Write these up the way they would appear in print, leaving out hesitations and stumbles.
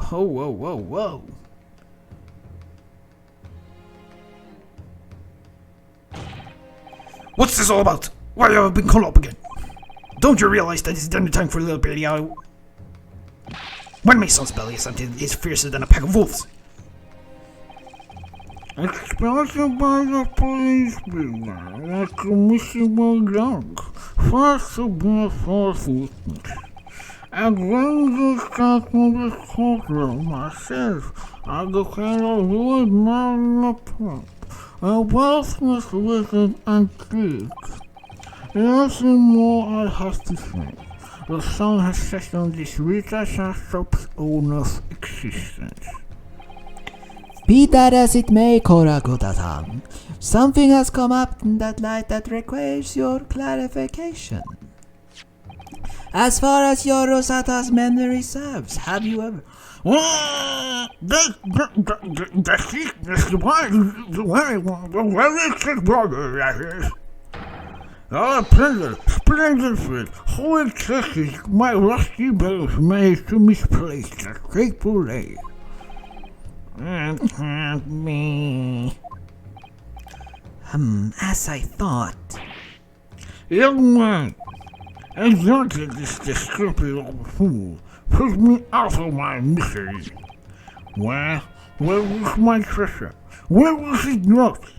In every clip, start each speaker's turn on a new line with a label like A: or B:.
A: Whoa, whoa, whoa, whoa. What's this all about? Why have I been called up again? Don't you realize that it's dinner time for a little birdie owl? When my son's belly is fiercer than a pack of wolves.
B: Explosion by the police building, like a missable dog, first to be a false witness. And when this got to the courtroom myself, I became a rude man in the pub, a worthless wizard and geek. Nothing more I have to say. The sun has set on this Rita shop's owner's existence.
C: Be that as it may, Korakuta-san, something has come up in that light that requires your clarification. As far as your Rosata's memory serves, have you ever...
B: The sickness, the very sick brother, that is. Splendid fit. How excessive my rusty bells managed to misplace that grateful day. It can't be.
C: As I thought.
B: Young man, exalted this disreputable fool, put me out of my misery. Where was my treasure? Where was it dropped?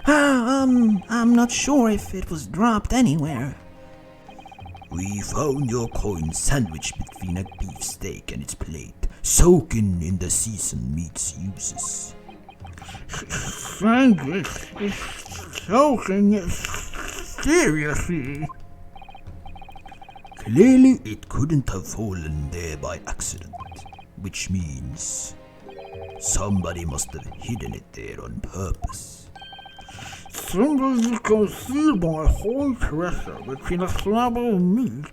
C: I'm not sure if it was dropped anywhere.
D: We found your coin sandwiched between a beefsteak and its plate, soaking in the seasoned meat's uses.
B: Sandwich is soaking it seriously.
D: Clearly it couldn't have fallen there by accident, which means somebody must have hidden it there on purpose.
B: Somebody concealed my whole treasure between a slab of meat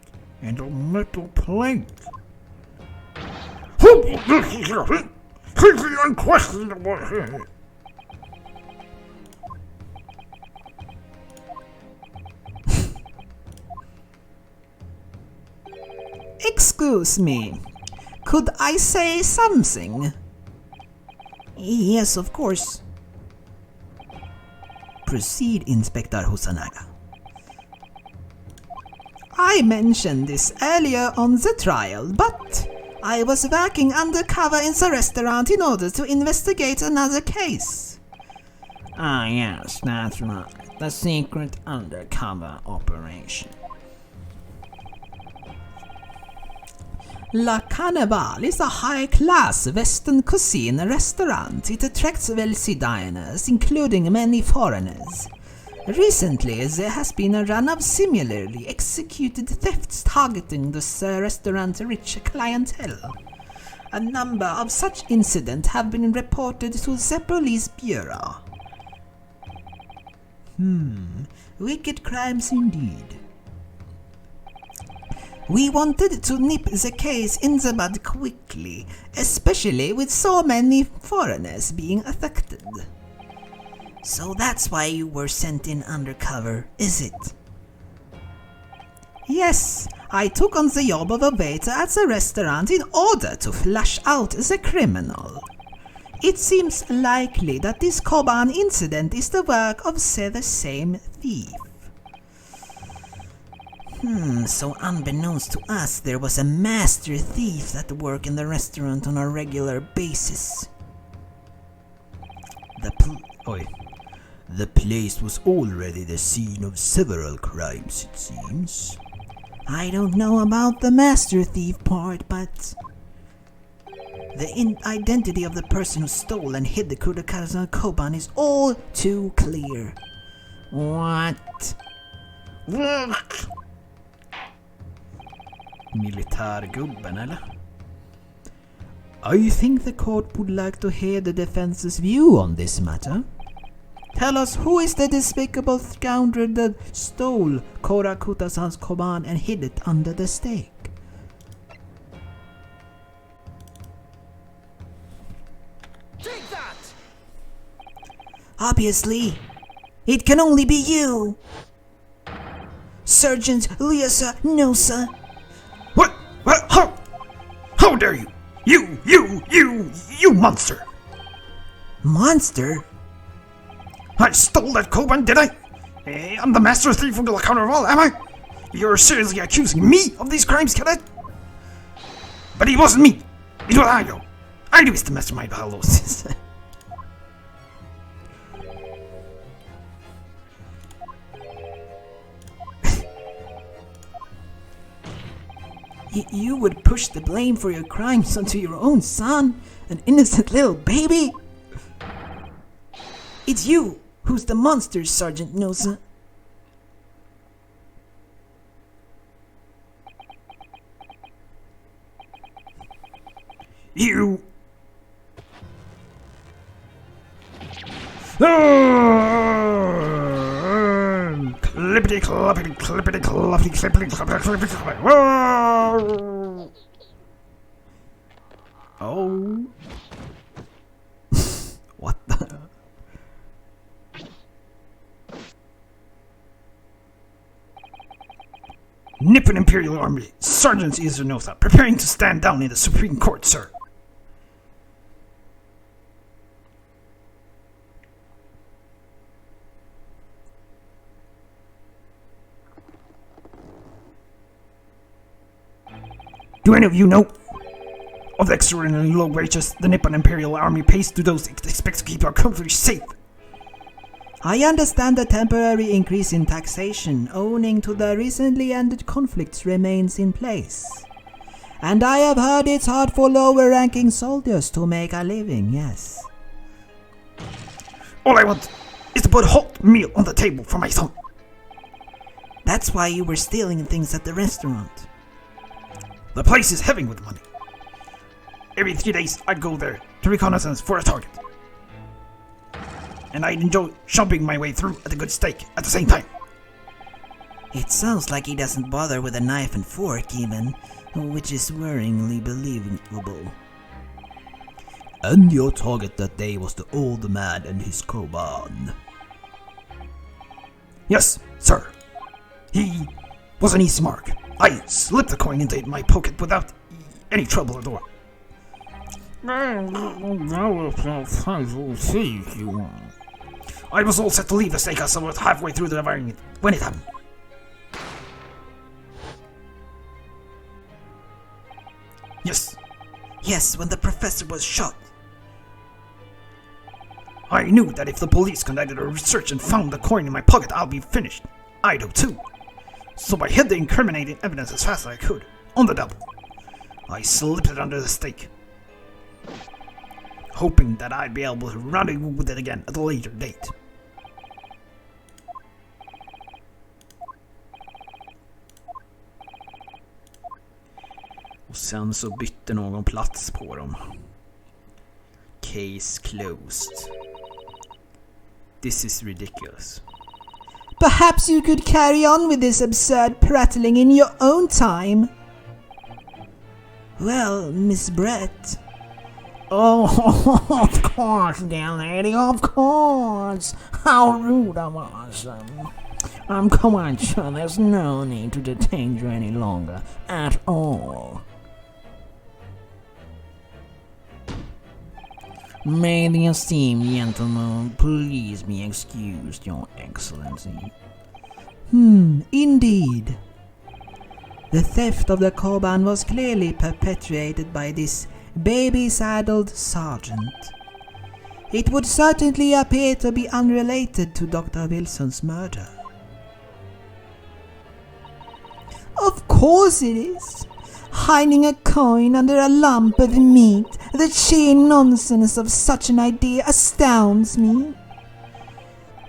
B: and a metal plate. Who put this here? He's the unquestionable here.
C: Excuse me, could I say something? Yes, of course. Proceed, Inspector Hosanaga. I mentioned this earlier on the trial, but I was working undercover in the restaurant in order to investigate another case.
A: Ah yes, that's right. The secret undercover operation.
C: La Carnival is a high-class Western cuisine restaurant. It attracts wealthy diners, including many foreigners. Recently, there has been a run of similarly executed thefts targeting this restaurant-rich clientele. A number of such incidents have been reported to the police bureau. Wicked crimes indeed. We wanted to nip the case in the bud quickly, especially with so many foreigners being affected. So that's why you were sent in undercover, is it? Yes, I took on the job of a waiter at the restaurant in order to flush out the criminal. It seems likely that this Koban incident is the work of the same thief. So unbeknownst to us, there was a master thief at work in the restaurant on a regular basis.
D: The place was already the scene of several crimes, it seems.
C: I don't know about the master thief part, but the identity of the person who stole and hid the Kurakaza Koban is all too clear.
A: What? Militärgubben, eller?
C: I think the court would like to hear the defense's view on this matter. Tell us, who is the despicable scoundrel that stole Korakuta-san's Koban and hid it under the steak?
E: Take that!
C: Obviously, it can only be you. Sergeant Lyasa Nosa.
A: What? How dare you? You monster!
C: Monster?
A: I stole that koban, did I? I'm the master thief of the carnival, am I? You're seriously accusing me of these crimes, cadet? But it wasn't me. It was Ayo. I was the mastermind behind all this.
C: You would push the blame for your crimes onto your own son, an innocent little baby? It's you who's the monster, Sergeant Nosa.
A: You... Clippity cloppity clippity cloppity clippity cloppity clippity cloppity. Whoa!
C: Oh. What the?
A: Nippon Imperial Army, Sergeant Izunosa, preparing to stand down in the Supreme Court, sir. Do any of you know of the extraordinarily low wages the Nippon Imperial Army pays to those it expects to keep our country safe?
C: I understand the temporary increase in taxation owing to the recently ended conflicts remains in place. And I have heard it's hard for lower ranking soldiers to make a living, yes.
A: All I want is to put a hot meal on the table for my son.
C: That's why you were stealing things at the restaurant.
A: The place is heavy with money. Every 3 days I'd go there to reconnaissance for a target. And I'd enjoy shopping my way through at a good steak at the same time.
C: It sounds like he doesn't bother with a knife and fork even, which is worryingly believable.
D: And your target that day was the old man and his koban.
A: Yes, sir. He was an easy mark. I slipped the coin into my pocket without any trouble at all. I was all set to leave the steakhouse about halfway through the environment when it happened. Yes.
C: Yes, when the professor was shot.
A: I knew that if the police conducted a research and found the coin in my pocket, I'll be finished. I'd hope too. So I hid the incriminating evidence as fast as I could, on the double. I slipped it under the steak, hoping that I'd be able to rendezvous with it again at a later date.
F: Och sen så bytte någon plats på dem. Case closed. This is ridiculous.
C: Perhaps you could carry on with this absurd prattling in your own time. Well, Miss Brett.
B: Oh, of course, dear lady, of course. How rude of us. Come on, sir, there's no need to detain you any longer, at all. May the esteemed gentleman please be excused, Your Excellency.
C: Indeed. The theft of the koban was clearly perpetrated by this baby-saddled sergeant. It would certainly appear to be unrelated to Dr. Wilson's murder. Of course it is. Hiding a coin under a lump of meat, the sheer nonsense of such an idea astounds me.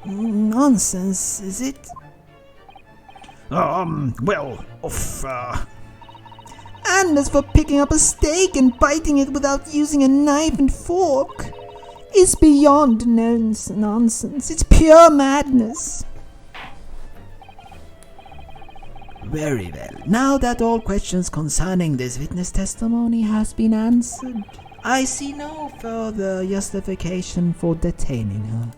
C: Nonsense, is it? And as for picking up a steak and biting it without using a knife and fork, it's beyond nonsense. It's pure madness. Very well. Now that all questions concerning this witness testimony has been answered, I see no further justification for detaining her.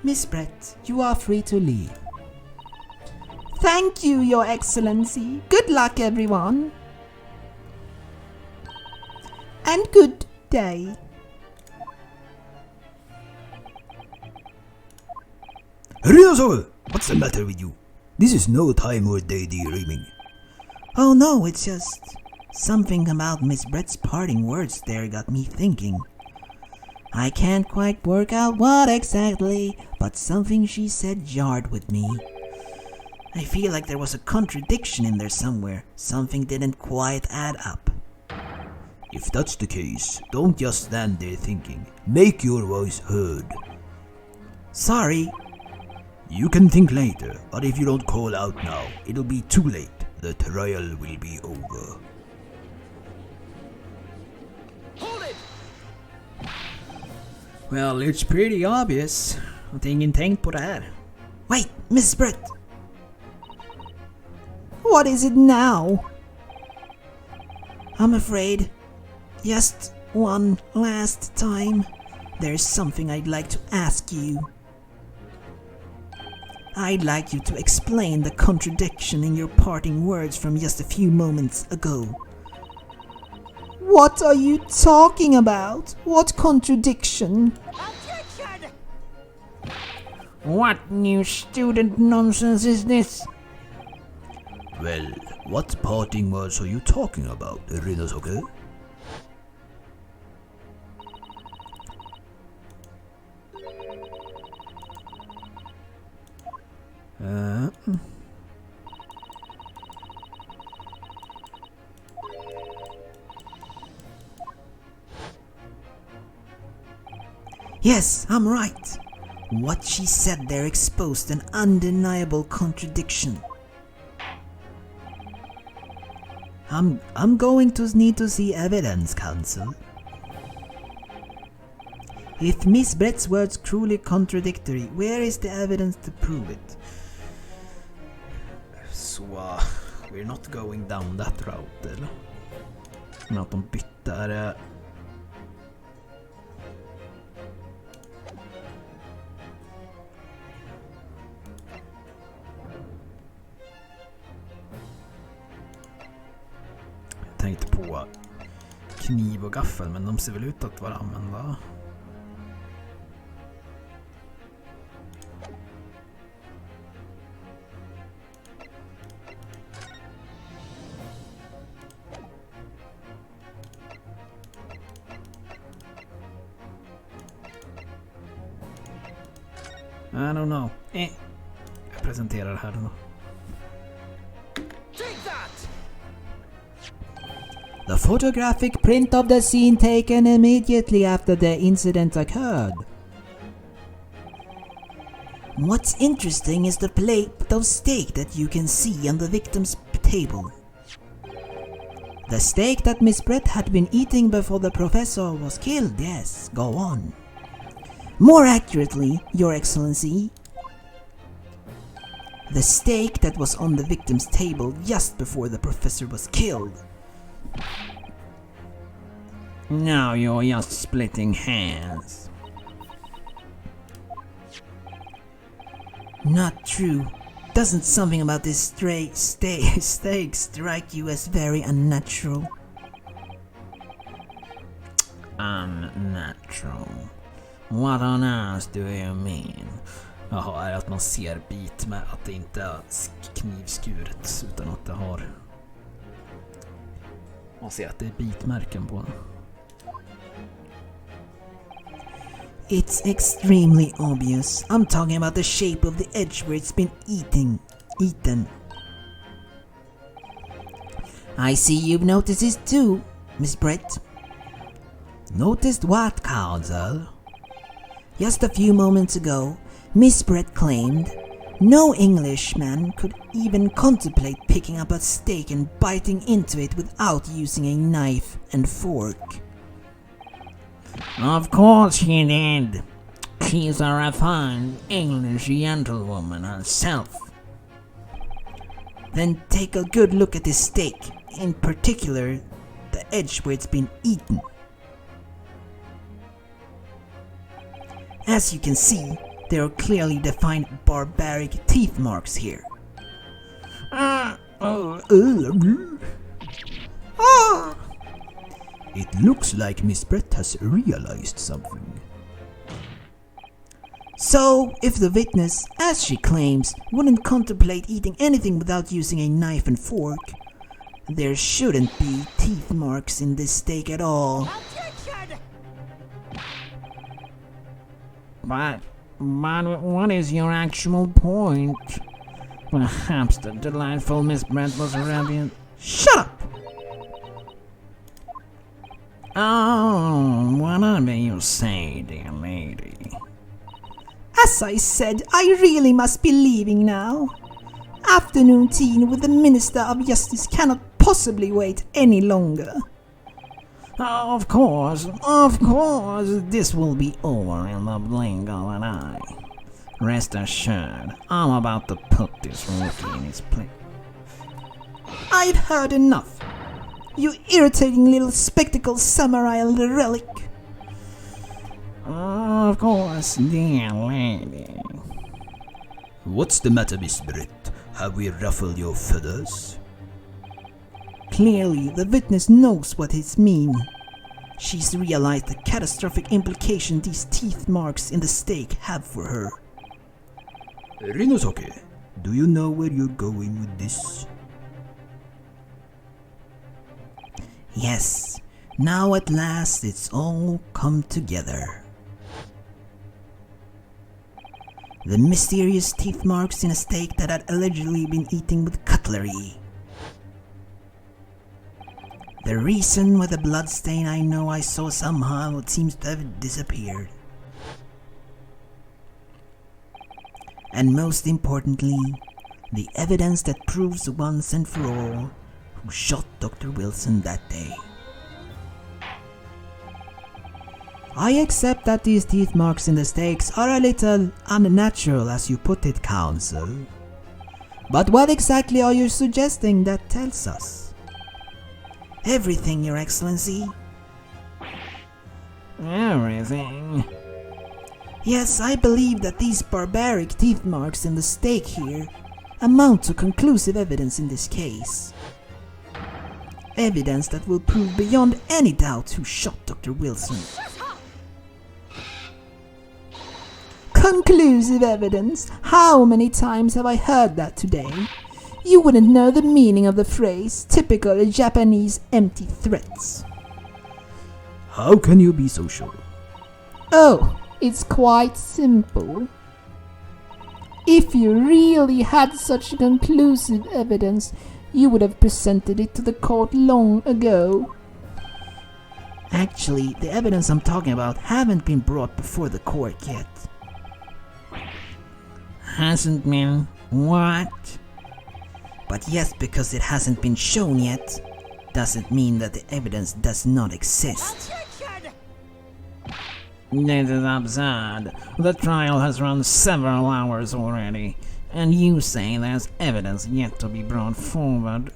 C: Miss Brett, you are free to leave. Thank you, Your Excellency. Good luck, everyone. and good day.
D: Rinosaur! What's the matter with you? This is no time for daydreaming.
C: Oh no, it's just something about Miss Brett's parting words there got me thinking. I can't quite work out what exactly, but something she said jarred with me. I feel like there was a contradiction in there somewhere. Something didn't quite add up.
D: If that's the case, don't just stand there thinking. Make your voice heard.
C: Sorry.
D: You can think later, but if you don't call out now, it'll be too late. The trial will be over.
E: Hold it!
F: Well, it's pretty obvious att ingen tänkt på det här.
C: Wait, Miss Brett. What is it now? I'm afraid, just one last time, there's something I'd like to ask you. I'd like you to explain the contradiction in your parting words from just a few moments ago. What are you talking about? What contradiction?
E: Objection!
B: What new student nonsense is this?
D: Well, what parting words are you talking about, Rinosuke?
C: Yes, I'm right. What she said there exposed an undeniable contradiction. I'm going to need to see evidence, Counsel. If Miss Brett's words truly contradictory, where is the evidence to prove it?
F: Så, we're not going down that route, eller? Men att de bytte är det... Jag tänkte på kniv och gaffel, men de ser väl ut att vara använda. I don't know. Jag presenterar det här då.
E: Take that!
C: The photographic print of the scene taken immediately after the incident occurred. What's interesting is the plate of steak that you can see on the victim's table. The steak that Miss Brett had been eating before the professor was killed, yes, go on. More accurately, Your Excellency, the steak that was on the victim's table just before the professor was killed.
B: Now you're just splitting hairs.
C: Not true. Doesn't something about this steak strike you as very unnatural?
B: Unnatural. What on earth do you mean?
F: Jaha, är det att man ser bit med att det inte är knivskuret utan att det har... Man ser att det är bitmärken på den.
C: It's extremely obvious. I'm talking about the shape of the edge where it's been eaten. I see you've noticed this too, Miss Brett. Noticed what, Counsel? Just a few moments ago, Miss Brett claimed no Englishman could even contemplate picking up a steak and biting into it without using a knife and fork.
B: Of course she did. She's a refined English gentlewoman herself.
C: Then take a good look at this steak, in particular, the edge where it's been eaten. As you can see, there are clearly defined barbaric teeth marks here.
D: It looks like Miss Brett has realized something.
C: So, if the witness, as she claims, wouldn't contemplate eating anything without using a knife and fork, there shouldn't be teeth marks in this steak at all.
E: Objection!
B: But what is your actual point? Perhaps the delightful Miss Brett was radiant.
C: Shut up!
B: Oh, whatever you say, dear lady.
C: As I said, I really must be leaving now. Afternoon tea with the Minister of Justice cannot possibly wait any longer.
B: Of course, this will be over in the blink of an eye. Rest assured, I'm about to put this rookie in his place.
C: I've heard enough. You irritating little spectacled samurai relic.
B: Of course, dear lady.
D: What's the matter, Miss Brett? Have we ruffled your feathers?
C: Clearly, the witness knows what it means. She's realized the catastrophic implication these teeth marks in the steak have for her.
D: Rinosuke, do you know where you're going with this?
C: Yes, now at last it's all come together. The mysterious teeth marks in a steak that had allegedly been eaten with cutlery. The reason why the bloodstain I know I saw somehow seems to have disappeared. And most importantly, the evidence that proves once and for all who shot Dr. Wilson that day. I accept that these teeth marks in the steaks are a little unnatural, as you put it, counsel. But what exactly are you suggesting that tells us? Everything, Your Excellency.
B: Everything?
C: Yes, I believe that these barbaric teeth marks in the steak here amount to conclusive evidence in this case. Evidence that will prove beyond any doubt who shot Dr. Wilson. Conclusive evidence? How many times have I heard that today? You wouldn't know the meaning of the phrase, typical Japanese empty threats.
D: How can you be so sure?
C: Oh, it's quite simple. If you really had such conclusive evidence, you would have presented it to the court long ago. Actually, the evidence I'm talking about haven't been brought before the court yet.
B: Hasn't been what?
C: But just because it hasn't been shown yet, doesn't mean that the evidence does not exist.
E: Objection!
B: This is absurd. The trial has run several hours already, and you say there's evidence yet to be brought forward.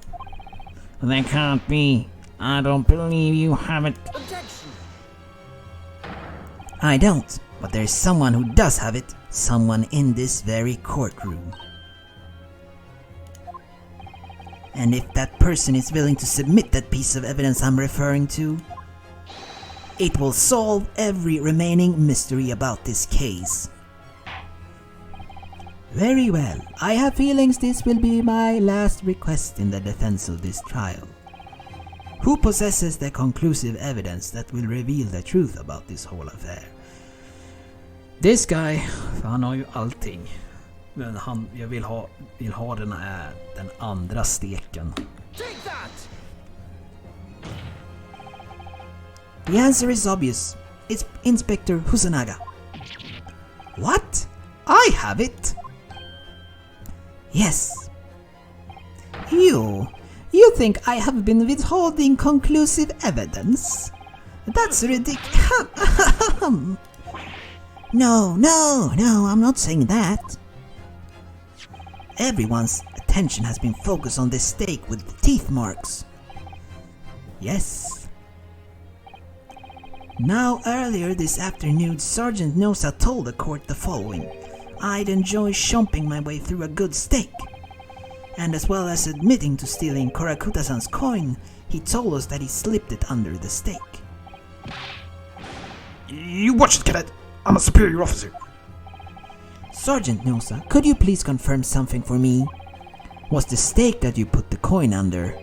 B: There can't be. I don't believe you have it.
E: Objection!
C: I don't, but there's someone who does have it. Someone in this very courtroom. And if that person is willing to submit that piece of evidence I'm referring to, it will solve every remaining mystery about this case. Very well, I have feelings this will be my last request in the defense of this trial. Who possesses the conclusive evidence that will reveal the truth about this whole affair?
F: This guy, för han har ju allting. Men jag vill ha den andra steken.
E: Take that!
C: The answer is obvious. It's Inspector Kusanaga. What? I have it? Yes. You think I have been withholding conclusive evidence? That's ridiculous. No, I'm not saying that. Everyone's attention has been focused on this steak with the teeth marks. Yes. Now, earlier this afternoon, Sergeant Nosa told the court the following. I'd enjoy chomping my way through a good steak. And as well as admitting to stealing Korakuta-san's coin, he told us that he slipped it under the stake.
A: You watch it, cadet. I'm a superior officer.
C: Sergeant Nosa, could you please confirm something for me? Was the stake that you put the coin under,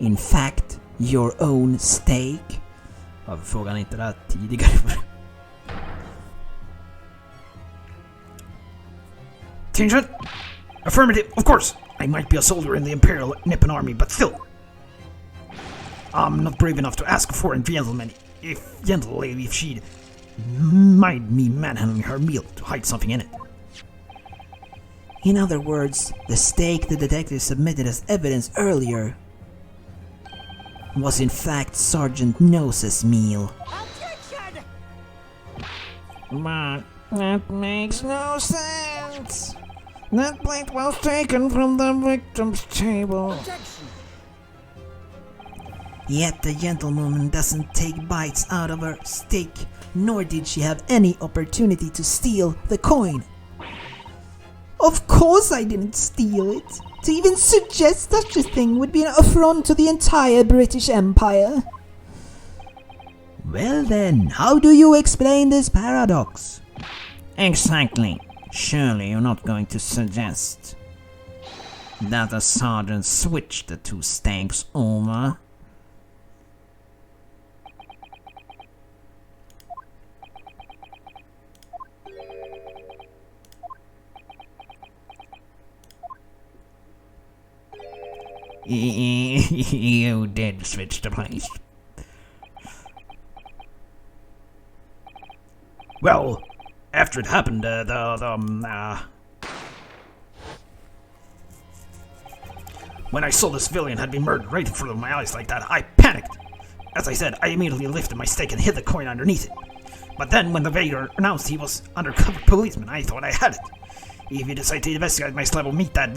C: in fact, your own stake?
F: Varför frågade han inte det här tidigare?
A: Attention! Affirmative, of course. I might be a soldier in the Imperial Nippon Army, but still. I'm not brave enough to ask a foreign gentleman if she'd mind me manhandling her meal to hide something in it.
C: In other words, the stake the detective submitted as evidence earlier was in fact Sergeant Nosa's meal.
E: Attention!
B: But that makes no sense. That plate was taken from the victim's table.
E: Objection!
C: Yet the gentlewoman doesn't take bites out of her steak, nor did she have any opportunity to steal the coin. Of course I didn't steal it. To even suggest such a thing would be an affront to the entire British Empire.
D: Well then, how do you explain this paradox?
B: Exactly. Surely you're not going to suggest that the sergeant switched the two stakes over? You did switch the place.
A: Well, after it happened, when I saw this villain had been murdered right in front of my eyes like that, I panicked. As I said, I immediately lifted my stake and hid the coin underneath it. But then when the Vader announced he was undercover policeman, I thought I had it. If you decide to investigate my slab of meat, I'd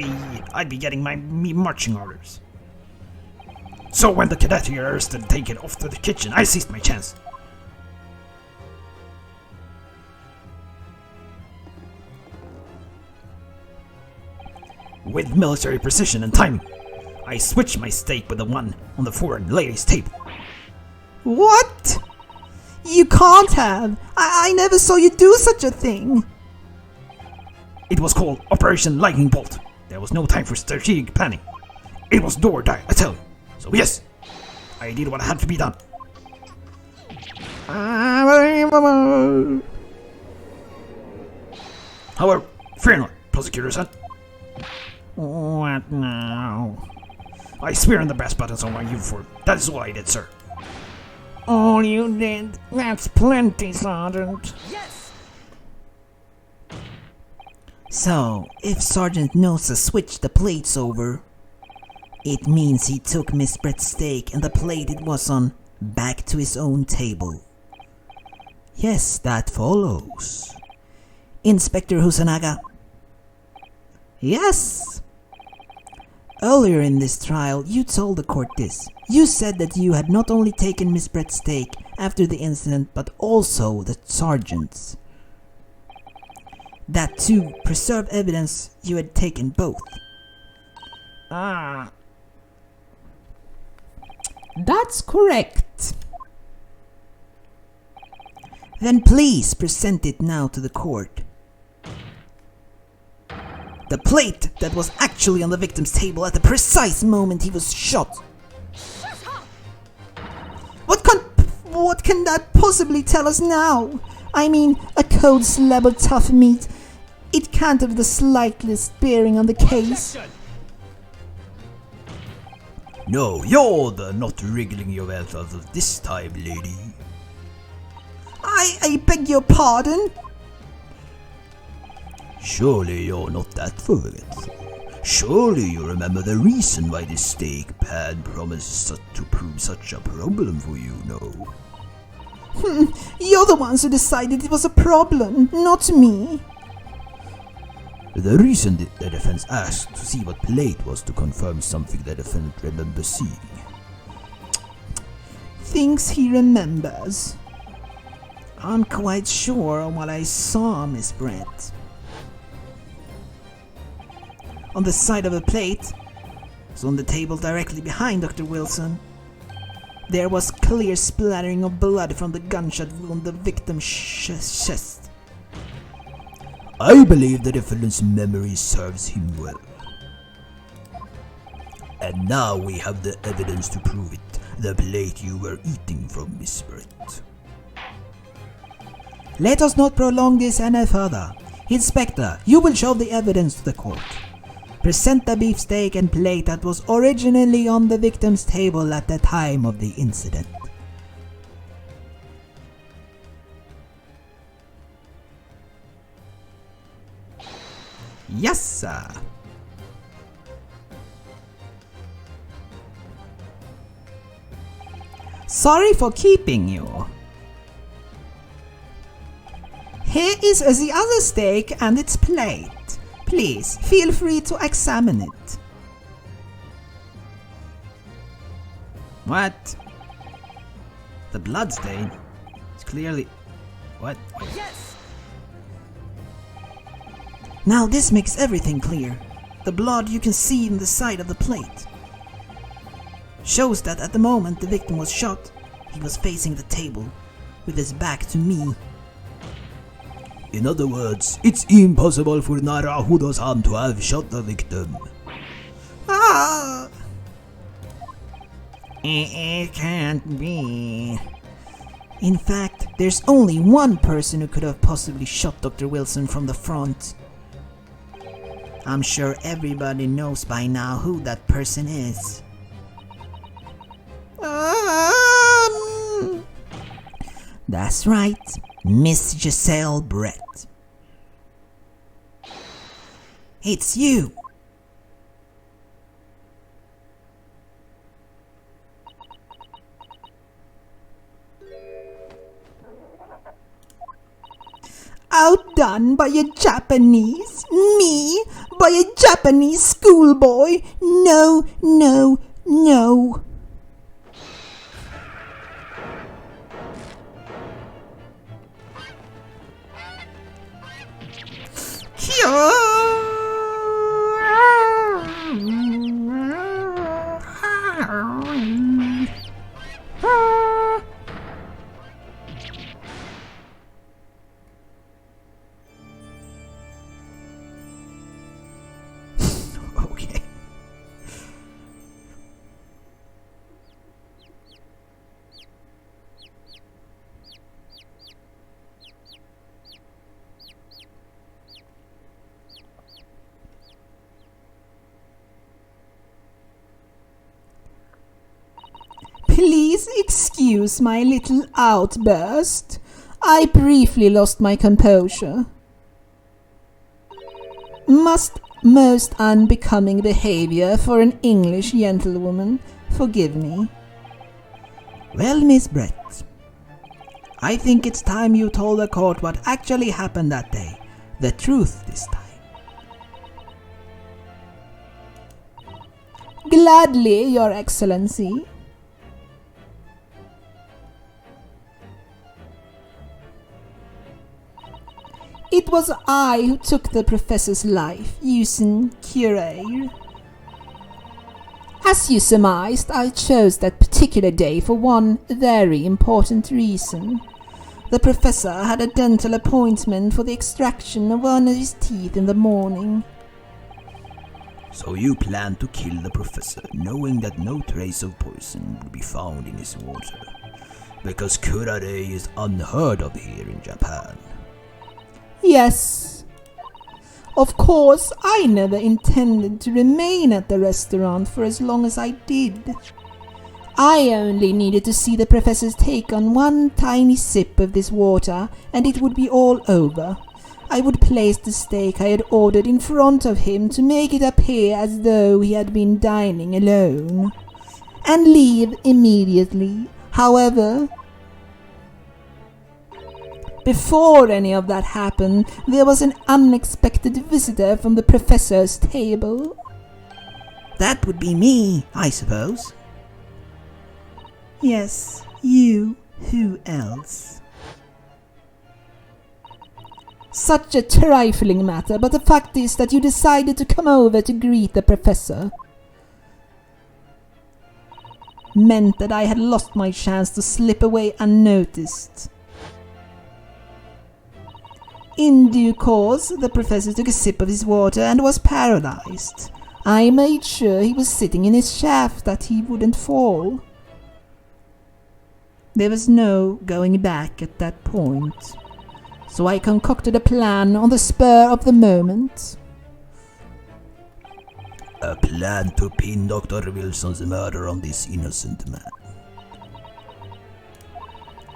A: be getting my marching orders. So when the cadet here urged to take it off to the kitchen, I seized my chance. With military precision and timing, I switched my stake with the one on the foreign lady's table.
C: What? You can't have. I never saw you do such a thing.
A: It was called Operation Lightning Bolt. There was no time for strategic planning. It was do or die, I tell you. So yes, I did what had to be done. However, fear not, prosecutor son.
B: What now?
A: I swear on the brass buttons on my uniform. That is all I did, sir.
B: All you did? That's plenty, Sergeant.
E: Yes!
C: So, if Sergeant Nosa switched the plates over, it means he took Miss Brett's steak and the plate it was on back to his own table.
D: Yes, that follows.
C: Inspector Husanaga. Yes. Earlier in this trial, you told the court this. You said that you had not only taken Miss Brett's steak after the incident, but also the sergeant's. That to preserve evidence, you had taken both.
B: Ah,
C: That's correct. Then please present it now to the court. The plate that was actually on the victim's table at the precise moment he was shot. What can that possibly tell us now? I mean, a cold slab of tough meat. It can't have the slightest bearing on the case.
E: Objection!
D: No, you're not wriggling your wealth out of this time, lady.
C: I beg your pardon?
D: Surely you're not that forgetful. Surely you remember the reason why this steak pan promises to prove such a problem for you, no?
C: You're the ones who decided it was a problem, not me.
D: The reason the defense asked to see what plate was to confirm something the defendant remembers seeing.
C: Thinks he remembers. I'm quite sure of what I saw, Miss Brett. On the side of the plate, was on the table directly behind Dr. Wilson. There was clear splattering of blood from the gunshot wound the victim's chest.
D: I believe the defendant's memory serves him well. And now we have the evidence to prove it. The plate you were eating from, Miss Brett.
C: Let us not prolong this any further. Inspector, you will show the evidence to the court. Present the beefsteak and plate that was originally on the victim's table at the time of the incident. Yes, sir. Sorry for keeping you. Here is the other steak and its plate. Please, feel free to examine it.
F: What? The bloodstain? It's clearly... What?
E: Yes!
C: Now this makes everything clear. The blood you can see in the side of the plate shows that at the moment the victim was shot, he was facing the table with his back to me.
D: In other words, it's impossible for Narahudo-san to have shot the victim.
C: Ah! It can't be. In fact, there's only one person who could have possibly shot Dr. Wilson from the front. I'm sure everybody knows by now who that person is. That's right, Miss Giselle Brett. It's you. Outdone by a Japanese? Me? By a Japanese schoolboy? No, no, no. Okay. Please excuse my little outburst. I briefly lost my composure. Most unbecoming behavior for an English gentlewoman. Forgive me. Well, Miss Brett, I think it's time you told the court what actually happened that day. The truth this time. Gladly, Your Excellency. It was I who took the professor's life, using curare. As you surmised, I chose that particular day for one very important reason. The professor had a dental appointment for the extraction of one of his teeth in the morning.
D: So you planned to kill the professor, knowing that no trace of poison would be found in his water, because curare is unheard of here in Japan.
C: Yes. Of course, I never intended to remain at the restaurant for as long as I did. I only needed to see the professor's take on one tiny sip of this water, and it would be all over. I would place the steak I had ordered in front of him to make it appear as though he had been dining alone, and leave immediately. However, before any of that happened, there was an unexpected visitor from the professor's table. That would be me, I suppose. Yes, you. Who else? Such a trifling matter, but the fact is that you decided to come over to greet the professor. meant that I had lost my chance to slip away unnoticed. In due course, the professor took a sip of his water and was paralyzed. I made sure he was sitting in his shaft that he wouldn't fall. There was no going back at that point, so I concocted a plan on the spur of the moment.
D: A plan to pin Dr. Wilson's murder on this innocent man.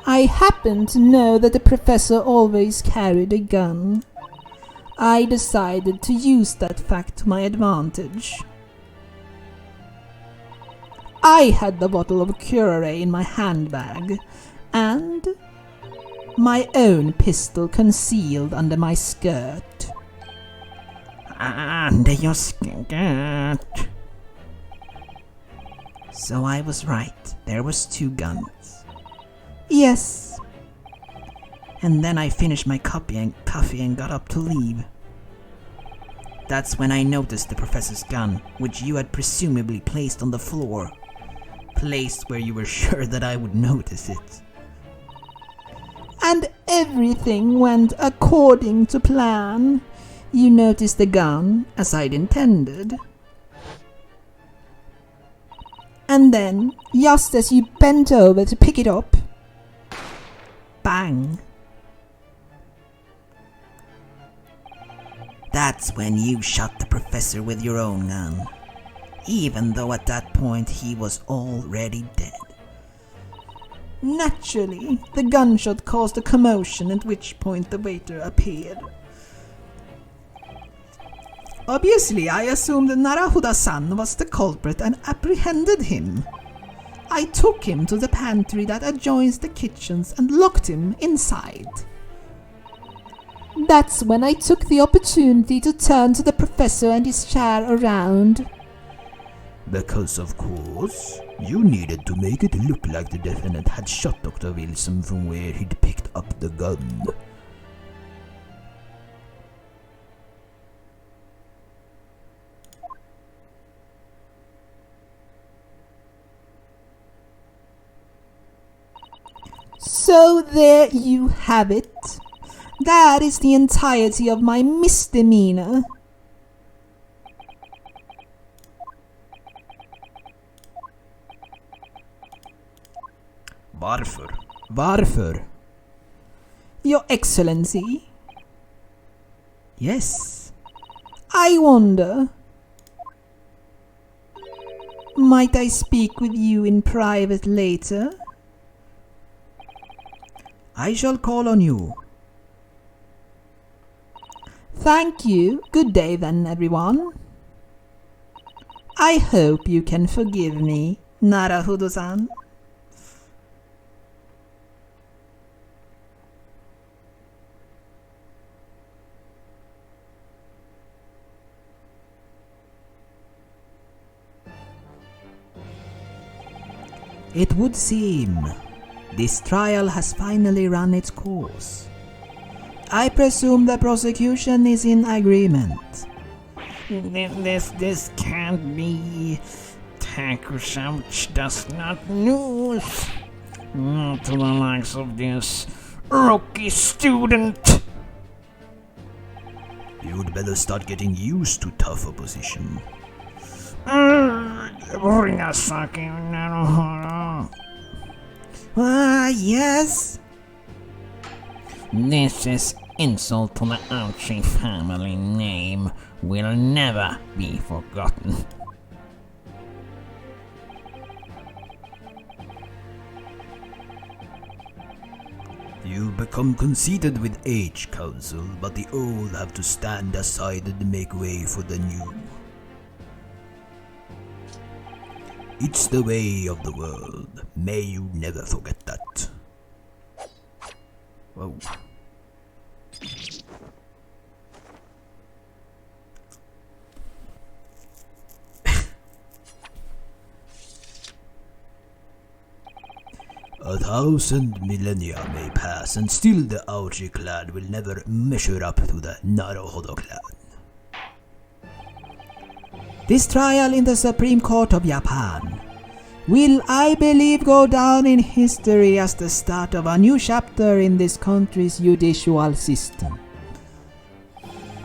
C: I happened to know that the professor always carried a gun. I decided to use that fact to my advantage. I had the bottle of curare in my handbag, and my own pistol concealed under my skirt.
B: Under your skirt.
C: So I was right, there was 2 guns. Yes. And then I finished my coffee and got up to leave. That's when I noticed the professor's gun, which you had presumably placed on the floor. Placed where you were sure that I would notice it. And everything went according to plan. You noticed the gun, as I'd intended. And then, just as you bent over to pick it up, bang. That's when you shot the professor with your own gun, even though at that point he was already dead. Naturally, the gunshot caused a commotion, at which point the waiter appeared. Obviously, I assumed Narahuda-san was the culprit and apprehended him. I took him to the pantry that adjoins the kitchens and locked him inside. That's when I took the opportunity to turn to the professor and his chair around.
D: Because of course, you needed to make it look like the defendant had shot Dr. Wilson from where he'd picked up the gun.
C: So there you have it. That is the entirety of my misdemeanor.
D: Varför?
C: Your Excellency? Yes. I wonder. Might I speak with you in private later?
D: I shall call on you.
C: Thank you. Good day then, everyone. I hope you can forgive me, Narahudo-san.
D: It would seem this trial has finally run its course. I presume the prosecution is in agreement.
B: This can't be. Takusauch does not lose. Not to the likes of this rookie student.
D: You'd better start getting used to tough opposition.
B: Bring a sake, Naruhodo.
C: Yes?
B: This is insult to the Ouchi family name will never be forgotten.
D: You become conceited with age, Council, but the old have to stand aside and make way for the new. It's the way of the world. May you never forget that. Whoa. A 1,000 millennia may pass and still the Ouchi clan will never measure up to the Naruhodo clan. This trial in the Supreme Court of Japan
C: will, I believe, go down in history as the start of a new chapter in this country's judicial system.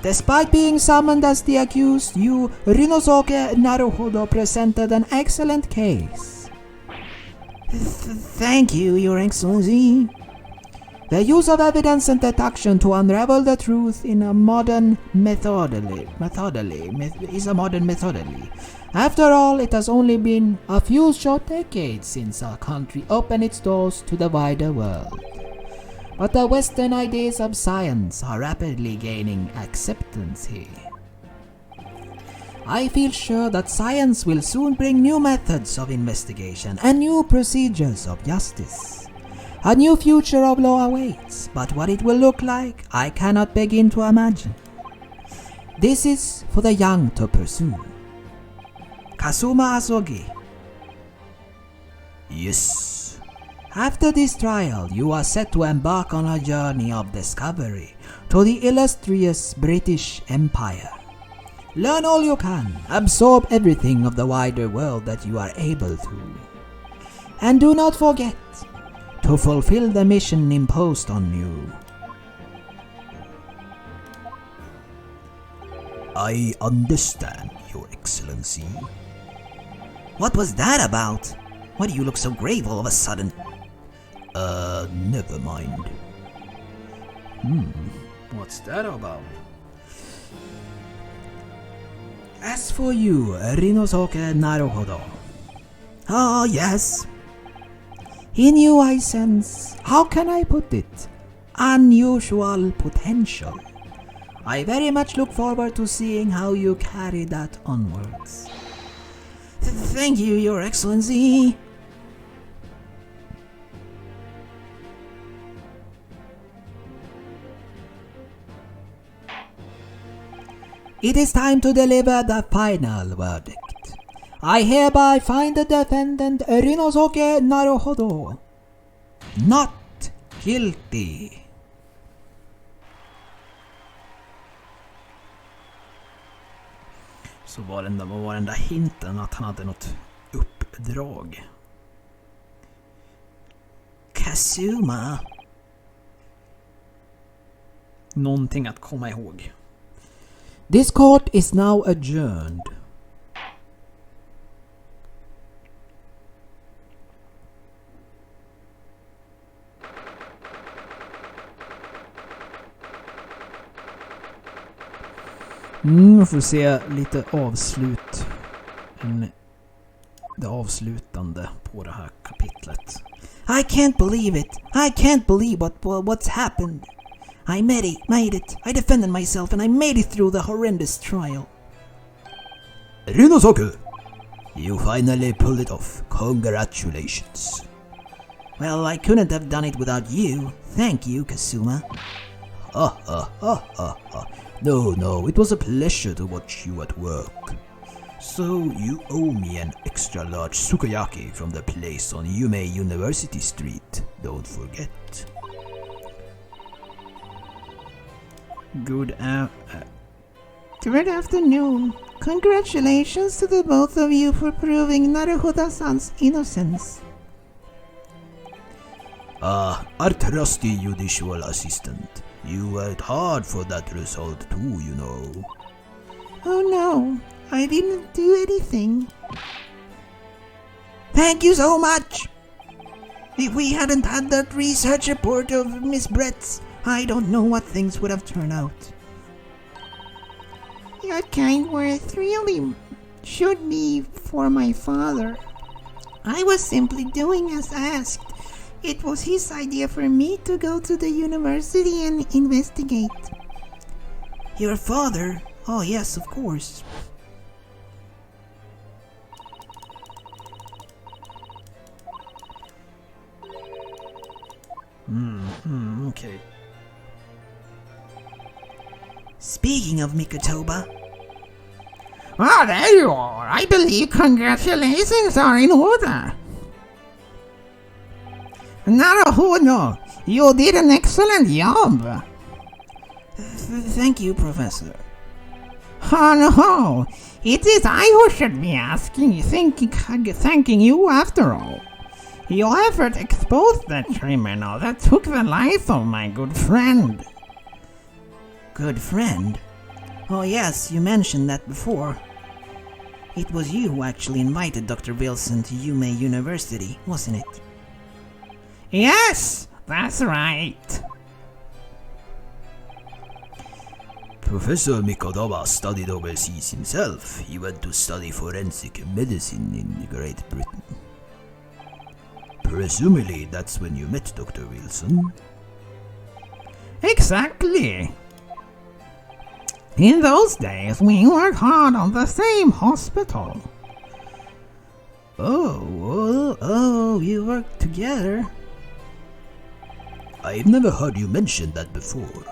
C: Despite being summoned as the accused, you, Rinosuke Naruhodo, presented an excellent case. Thank you, Your Excellency. The use of evidence and deduction to unravel the truth in a modern methodology. After all, it has only been a few short decades since our country opened its doors to the wider world. But the Western ideas of science are rapidly gaining acceptance here. I feel sure that science will soon bring new methods of investigation and new procedures of justice. A new future of law awaits, but what it will look like, I cannot begin to imagine. This is for the young to pursue. Kazuma Asogi.
D: Yes.
C: After this trial, you are set to embark on a journey of discovery to the illustrious British Empire. Learn all you can, absorb everything of the wider world that you are able to. And do not forget to fulfill the mission imposed on you.
D: I understand, Your Excellency.
C: What was that about? Why do you look so grave all of a sudden?
D: Never mind.
F: What's that about?
C: As for you, Rinosuke Naruhodo. Ah, yes. In you I sense, how can I put it, unusual potential. I very much look forward to seeing how you carry that onwards. Thank you, Your Excellency. It is time to deliver the final verdict. I hereby find the defendant Rinosuke Naruhodo not guilty.
F: Så var den där hinten att han hade något uppdrag.
C: Kazuma.
F: Någonting att komma ihåg.
C: This court is now adjourned.
F: Vi får se lite avslut. Det avslutande på det här kapitlet.
C: I can't believe it. I can't believe what's happened. I made it. I defended myself and I made it through the horrendous trial.
D: Rinosuke! You finally pulled it off. Congratulations.
C: Well, I couldn't have done it without you. Thank you, Kazuma.
D: No, it was a pleasure to watch you at work. So, you owe me an extra large sukiyaki from the place on Yume University Street. Don't forget.
F: Good
C: afternoon. Congratulations to the both of you for proving Naruhodo-san's innocence.
D: Our trusty judicial assistant. You worked hard for that result too, you know.
C: Oh no, I didn't do anything. Thank you so much. If we hadn't had that research report of Miss Brett's, I don't know what things would have turned out. Your kind words really should be for my father. I was simply doing as asked. It was his idea for me to go to the university and investigate. Your father? Oh yes, of course.
F: Okay.
C: Speaking of Mikotoba.
B: Ah, there you are. I believe congratulations are in order. Naruhodo, you did an excellent job.
C: Thank you, Professor. Oh no, it is I who should be thanking you after all. Your effort exposed the criminal that took the life of my good friend. Good friend? Oh yes, you mentioned that before. It was you who actually invited Dr. Wilson to Yume University, wasn't it? Yes, that's right.
D: Professor Mikodama studied overseas himself. He went to study forensic medicine in Great Britain. Presumably that's when you met Dr. Wilson.
C: Exactly. In those days, we worked hard on the same hospital. Oh, you worked together?
D: I've never heard you mention that before.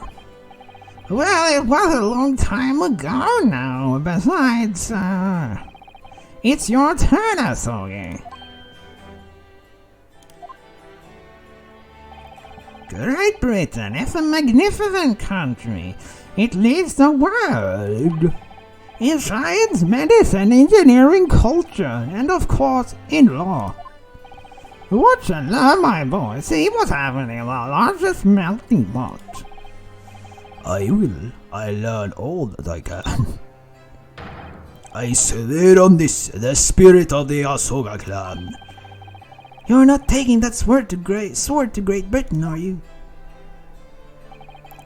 C: Well, it was a long time ago now. Besides, it's your turn, Asogi. Great Britain is a magnificent country. It leads the world in science, medicine, engineering, culture, and of course, in law. Watch and learn, my boy. See what's happening in the largest melting pot.
D: I will. I learn all that I can. I swear on this, the spirit of the Asoga clan.
C: You're not taking that sword to Great Britain, are you?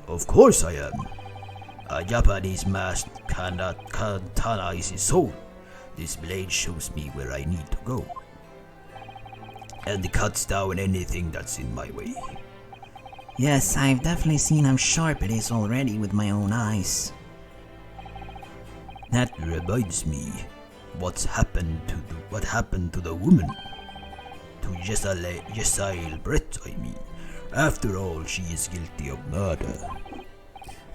D: Of course I am. A Japanese masked katana is his soul. This blade shows me where I need to go. And cuts down anything that's in my way.
C: Yes, I've definitely seen how sharp it is already with my own eyes.
D: That reminds me, what happened to the woman? To Jesail Brett, I mean. After all, she is guilty of murder.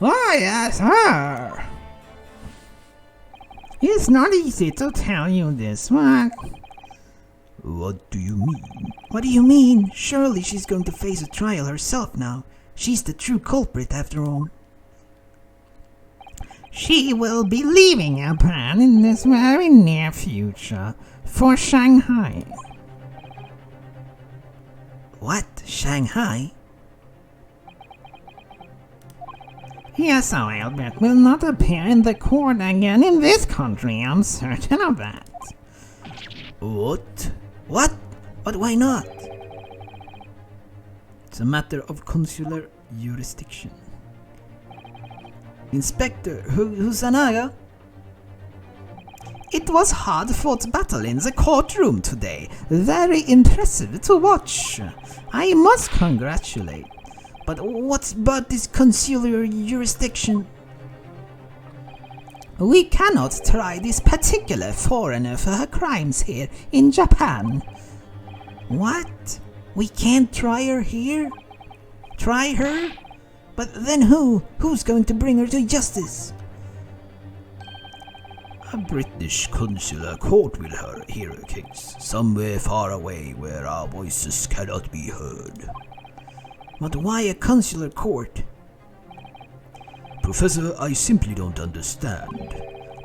C: Oh yes, her! It's not easy to tell you this, what?
D: What do you mean?
C: What do you mean? Surely she's going to face a trial herself now. She's the true culprit after all. She will be leaving Japan in this very near future for Shanghai. What? Shanghai? Yes, Albert will not appear in the court again in this country, I'm certain of that.
D: What?
C: What? But why not? It's a matter of consular jurisdiction. Inspector Husanaga? It was hard-fought battle in the courtroom today. Very impressive to watch. I must congratulate. But what's about this consular jurisdiction? We cannot try this particular foreigner for her crimes here in Japan. What? We can't try her here? Try her? But then who? Who's going to bring her to justice?
D: A British consular court will hear a case, somewhere far away where our voices cannot be heard.
C: But why a consular court?
D: Professor, I simply don't understand.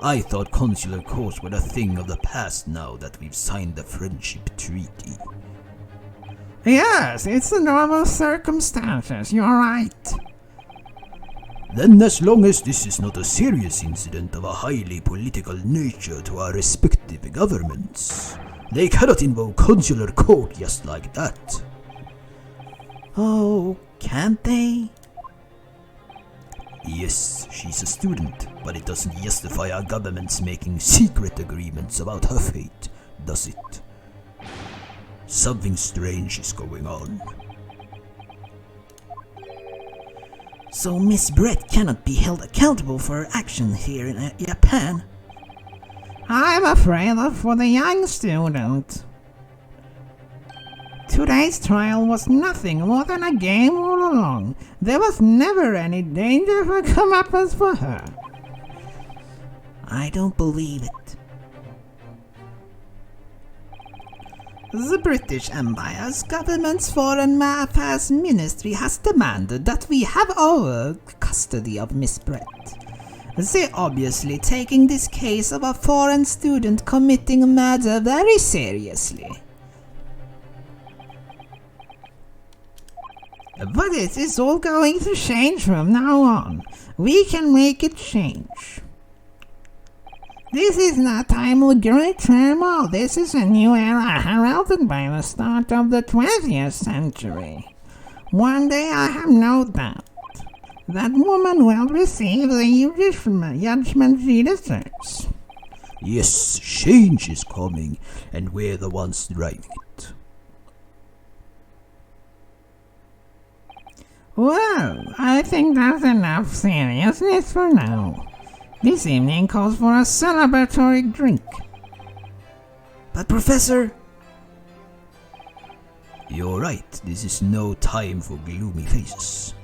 D: I thought consular courts were a thing of the past now that we've signed the friendship treaty.
C: Yes, it's the normal circumstances, you're right.
D: Then as long as this is not a serious incident of a highly political nature to our respective governments, they cannot invoke consular court just like that.
C: Oh, can't they?
D: Yes, she's a student, but it doesn't justify our governments making secret agreements about her fate, does it? Something strange is going on.
C: So Miss Brett cannot be held accountable for her actions here in Japan? I'm afraid for the young student. Today's trial was nothing more than a game all along. There was never any danger for comeuppance for her. I don't believe it. The British Empire's government's Foreign Affairs Ministry has demanded that we have our custody of Miss Brett. They're obviously taking this case of a foreign student committing murder very seriously. But it is all going to change from now on. We can make it change. This is not time of great turmoil. This is a new era heralded by the start of the 20th century. One day, I have no doubt, that woman will receive the judgment she deserves.
D: Yes, change is coming, and we're the ones driving it.
B: Well, I think that's enough seriousness for now. This evening calls for a celebratory drink.
C: But Professor...
D: You're right, this is no time for gloomy faces.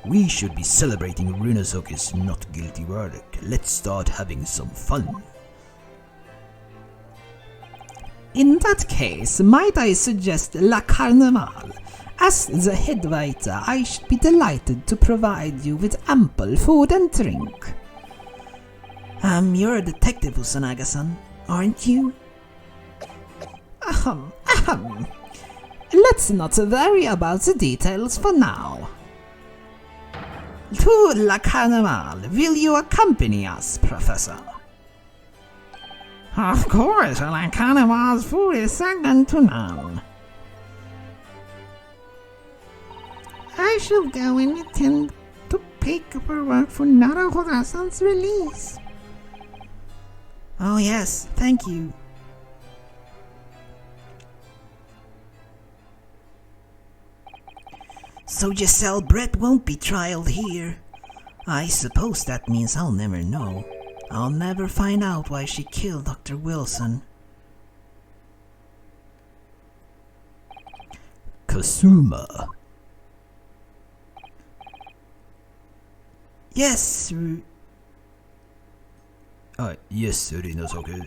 D: We should be celebrating Runosoke's not guilty verdict. Let's start having some fun.
C: In that case, might I suggest La Carnival? As the head waiter, I should be delighted to provide you with ample food and drink. You're a detective, Usanaga-san, aren't you? Let's not worry about the details for now. To La Carnival, will you accompany us, Professor?
B: Of course, La Carnival's food is second to none. I shall go and attend to paperwork for Naruhodo-san's release.
C: Oh yes, thank you. So Giselle Brett won't be trialed here. I suppose that means I'll never know. I'll never find out why she killed Dr. Wilson.
D: Kazuma.
C: Yes,
D: Yes, Runosoke.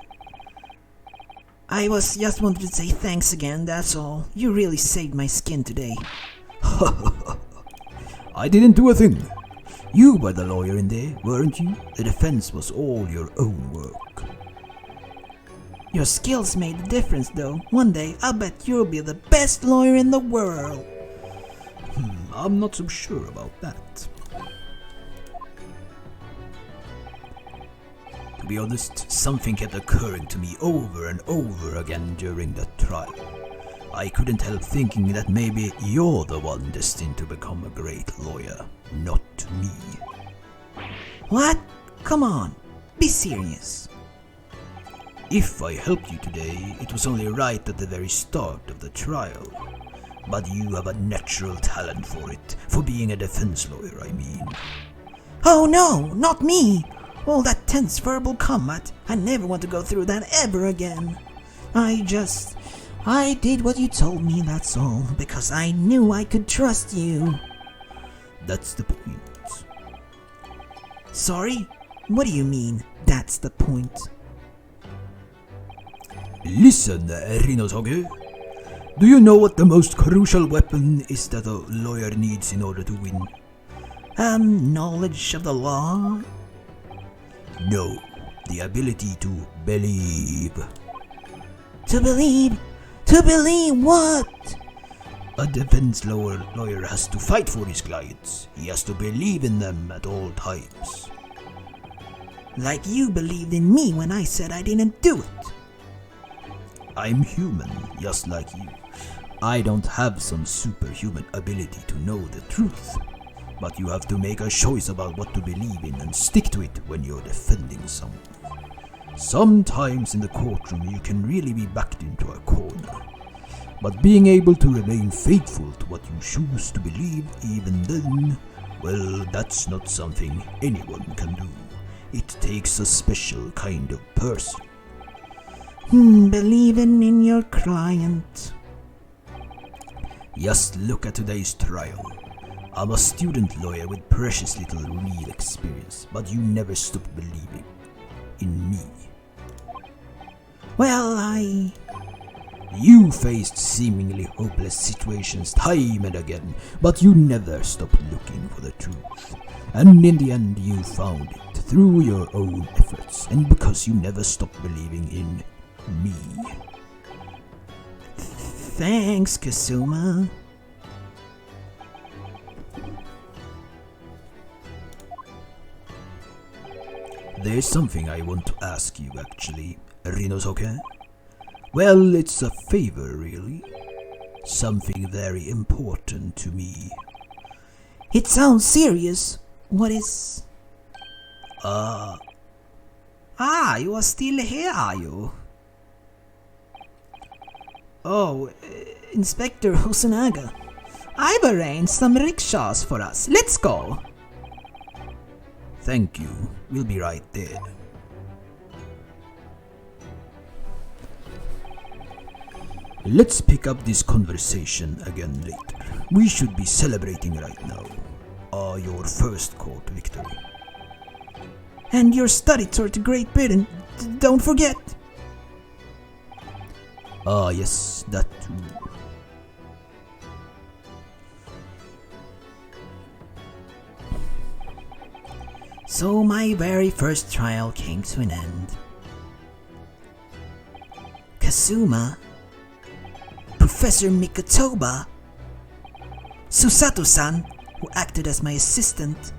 C: I was just wanted to say thanks again, that's all. You really saved my skin today.
D: I didn't do a thing. You were the lawyer in there, weren't you? The defense was all your own work.
C: Your skills made a difference though. One day, I'll bet you'll be the best lawyer in the world.
D: I'm not so sure about that. To be honest, something kept occurring to me over and over again during the trial. I couldn't help thinking that maybe you're the one destined to become a great lawyer, not me.
C: What? Come on, be serious.
D: If I helped you today, it was only right at the very start of the trial. But you have a natural talent for it, for being a defense lawyer, I mean.
C: Oh no, not me! All that tense verbal combat, I never want to go through that ever again. I did what you told me, that's all, because I knew I could trust you.
D: That's the point.
C: Sorry? What do you mean, that's the point?
D: Listen, Runosoke. Do you know what the most crucial weapon is that a lawyer needs in order to win?
C: Knowledge of the law?
D: No, the ability to believe.
C: To believe? To believe what?
D: A defense lawyer has to fight for his clients. He has to believe in them at all times.
C: Like you believed in me when I said I didn't do it.
D: I'm human, just like you. I don't have some superhuman ability to know the truth. But you have to make a choice about what to believe in and stick to it when you're defending someone. Sometimes in the courtroom you can really be backed into a corner. But being able to remain faithful to what you choose to believe even then, well, that's not something anyone can do. It takes a special kind of person.
C: Believing in your client.
D: Just look at today's trial. I'm a student lawyer with precious little real experience, but you never stopped believing in me.
C: Well,
D: You faced seemingly hopeless situations time and again, but you never stopped looking for the truth. And in the end you found it through your own efforts and because you never stopped believing in me.
C: Thanks, Kasuma.
D: There's something I want to ask you actually, Rinosuke. Well, it's a favor really. Something very important to me.
C: It sounds serious. What is... you are still here, are you? Oh, Inspector Hosonaga. I've arranged some rickshaws for us. Let's go.
D: Thank you. We'll be right there. Let's pick up this conversation again later. We should be celebrating right now. Your first court victory.
C: And your study tour to Great Britain. Don't forget.
D: Yes, that too.
C: So my very first trial came to an end. Kasuma, Professor Mikotoba, Susato-san, who acted as my assistant,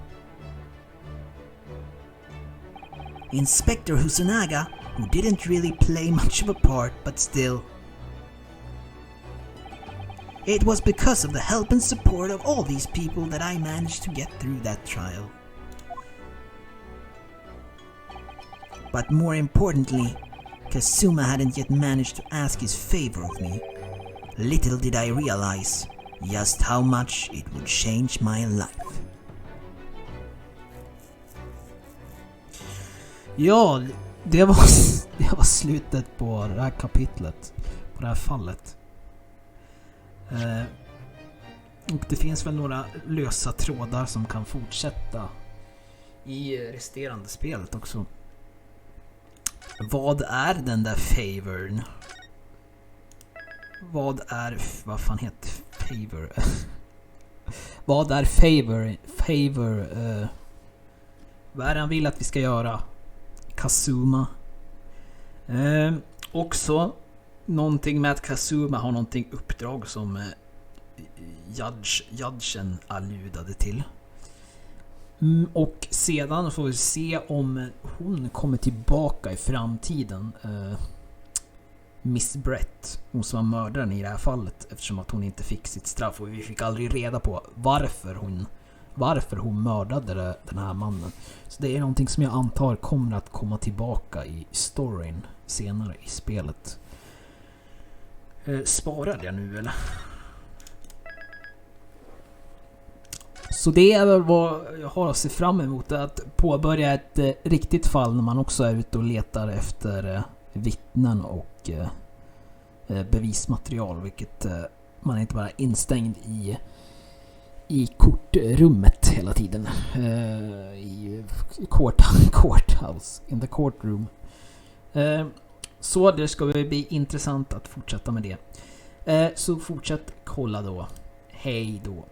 C: Inspector Hosonaga, who didn't really play much of a part, but still. It was because of the help and support of all these people that I managed to get through that trial. But more importantly, Kasuma hadn't yet managed to ask his favor of me. Little did I realize just how much it would change my life.
F: Ja, det var slutet på det här kapitlet. På det här fallet. Och det finns väl några lösa trådar som kan fortsätta i resterande spelet också. Vad är den där favorn? Vad fan heter favor? Vad är favor? Vad är det han vill att vi ska göra? Kasuma. Också någonting med att Kasuma har någonting uppdrag som judgen alludade till. Och sedan får vi se om hon kommer tillbaka i framtiden. Miss Brett, hon som var mördaren i det här fallet, eftersom att hon inte fick sitt straff och vi fick aldrig reda på varför hon mördade den här mannen. Så det är någonting som jag antar kommer att komma tillbaka i storyn senare i spelet. Sparade jag nu eller? Så det är väl vad jag har att se fram emot, att påbörja ett riktigt fall när man också är ute och letar efter vittnen och bevismaterial, vilket man inte bara är instängd i kortrummet hela tiden, i courthouse, in the courtroom. Så det ska bli intressant att fortsätta med det. Så fortsätt kolla då. Hej då.